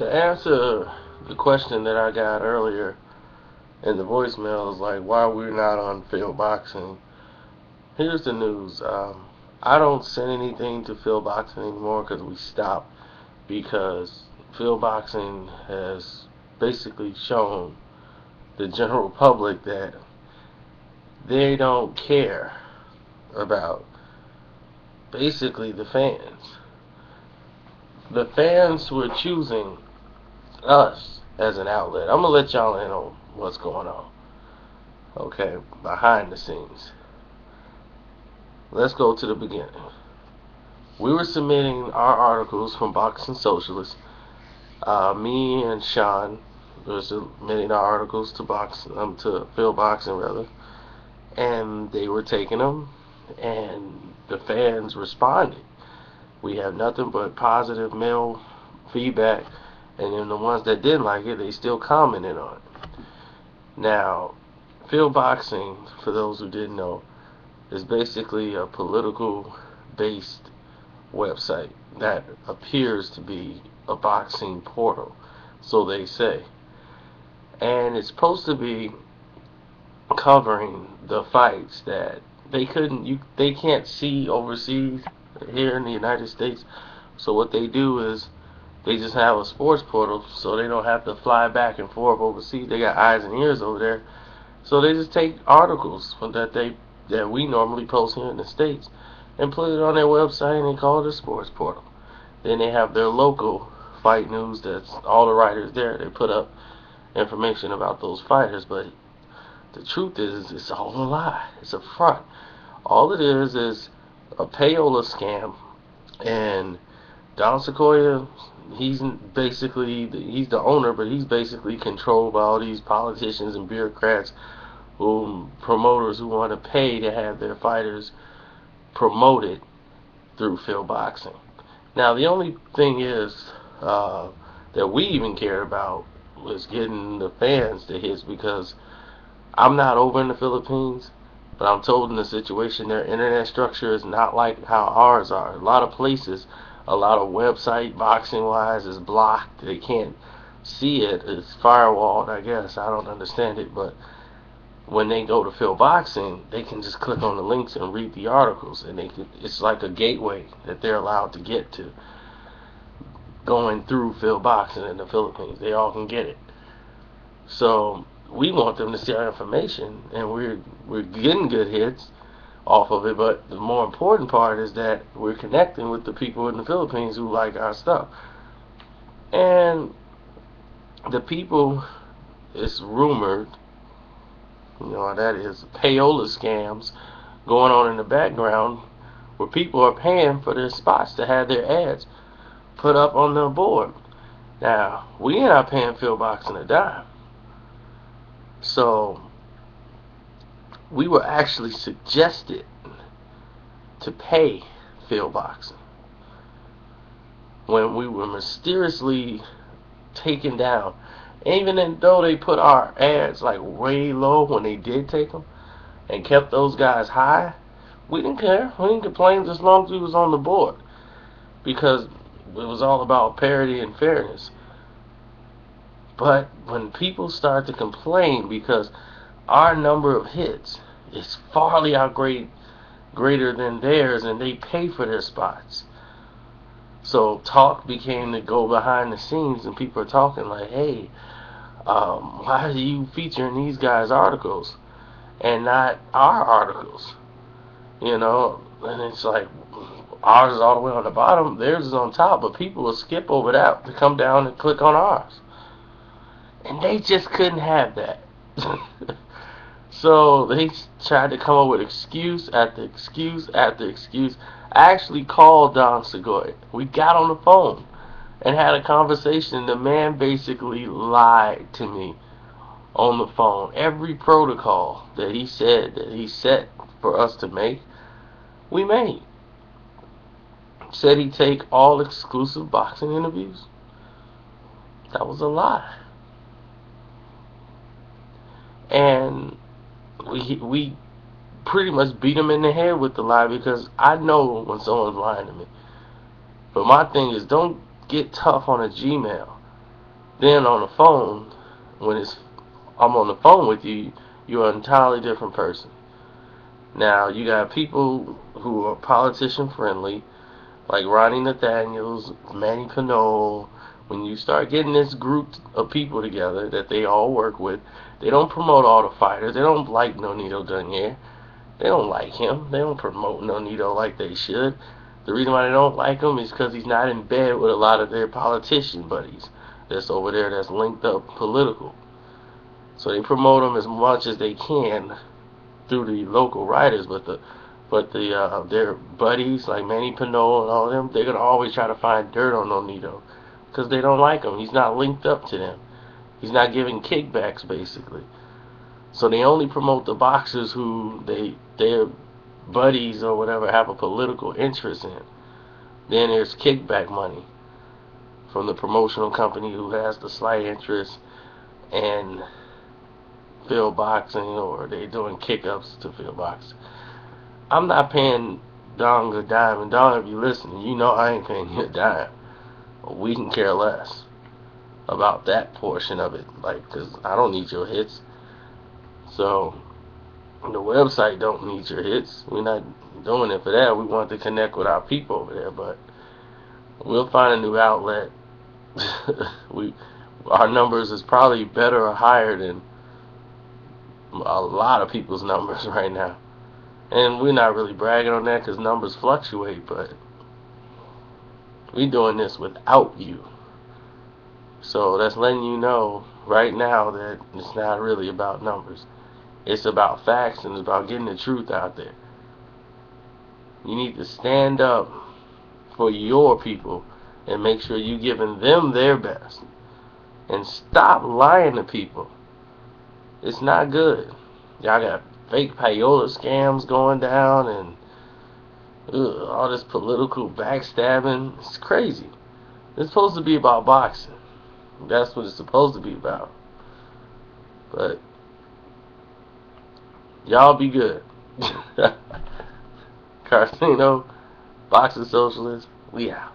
To answer the question that I got earlier in the voicemail is like why we're not on Philboxing. Here's the news. I don't send anything to Philboxing anymore because we stopped because Philboxing has basically shown the general public that they don't care about basically the fans. The fans were choosing us as an outlet. I'm gonna let y'all in on what's going on. Okay, behind the scenes. Let's go to the beginning. We were submitting our articles from Boxing Socialist. Me and Sean were submitting our articles to to Philboxing rather, and they were taking them, and the fans responded. We have nothing but positive mail feedback, and then the ones that didn't like it, they still commented on it. Now, Philboxing, for those who didn't know, is basically a political-based website that appears to be a boxing portal, so they say. And it's supposed to be covering the fights that they can't see overseas here in the United States. So what they do is they just have a sports portal so they don't have to fly back and forth overseas. They got eyes and ears over there. So they just take articles that we normally post here in the States and put it on their website and they call it a sports portal. Then they have their local fight news that's all the writers there. They put up information about those fighters, but the truth is it's all a lie. It's a front. All it is a payola scam, and Don Sequoia, he's the owner, but he's basically controlled by all these politicians and bureaucrats, promoters who want to pay to have their fighters promoted through Philboxing. Now the only thing is that we even cared about was getting the fans to hits because I'm not over in the Philippines, but I'm told in the situation their internet structure is not like how ours are. A lot of places, a lot of website boxing wise is blocked. They can't see it. It's firewalled, I guess. I don't understand it, but when they go to Philboxing, they can just click on the links and read the articles, and it's like a gateway that they're allowed to get to going through Philboxing in the Philippines. They all can get it. So we want them to see our information, and we're getting good hits off of it, but the more important part is that we're connecting with the people in the Philippines who like our stuff. And the people, it's rumored, that is payola scams going on in the background where people are paying for their spots to have their ads put up on the board. Now, we ain't not paying Philboxing a dime. So, we were actually suggested to pay Philboxing when we were mysteriously taken down. Even though they put our ads like way low when they did take them and kept those guys high, we didn't care. We didn't complain as long as we was on the board because it was all about parity and fairness. But when people start to complain because our number of hits is farly greater than theirs and they pay for their spots. So talk became to go behind the scenes and people are talking like, hey, why are you featuring these guys' articles and not our articles? And it's like ours is all the way on the bottom, theirs is on top, but people will skip over that to come down and click on ours. And they just couldn't have that. So they tried to come up with excuse after excuse after excuse. I actually called Don Sequoia. We got on the phone and had a conversation. The man basically lied to me on the phone. Every protocol that he said that he set for us to make, we made. Said he'd take all exclusive boxing interviews. That was a lie. And we pretty much beat him in the head with the lie because I know when someone's lying to me. But my thing is, don't get tough on a Gmail. Then on the phone, when I'm on the phone with you, you're an entirely different person. Now you got people who are politician friendly, like Ronnie Nathaniels, Manny Pinot. When you start getting this group of people together that they all work with, they don't promote all the fighters. They don't like Nonito Dunier. They don't like him. They don't promote Nonito like they should. The reason why they don't like him is because he's not in bed with a lot of their politician buddies that's over there that's linked up political. So they promote him as much as they can through the local writers, but their buddies like Manny Pinot and all of them, they're gonna always try to find dirt on Nonito because they don't like him. He's not linked up to them. He's not giving kickbacks basically. So they only promote the boxers who their buddies or whatever have a political interest in. Then there's kickback money from the promotional company who has the slight interest in Philboxing, or they doing kick-ups to Philboxing. I'm not paying Dong a dime, and Dong, if you listening, you know I ain't paying you a dime. We can care less about that portion of it, like, because I don't need your hits. So the website don't need your hits. We're not doing it for that. We want to connect with our people over there, but we'll find a new outlet. Our numbers is probably better or higher than a lot of people's numbers right now. And we're not really bragging on that because numbers fluctuate, but we're doing this without you. So that's letting you know right now that it's not really about numbers. It's about facts and it's about getting the truth out there. You need to stand up for your people and make sure you're giving them their best. And stop lying to people. It's not good. Y'all got fake payola scams going down and all this political backstabbing. It's crazy. It's supposed to be about boxing. That's what it's supposed to be about. But y'all be good. Karceno, Boxing Socialist, we out.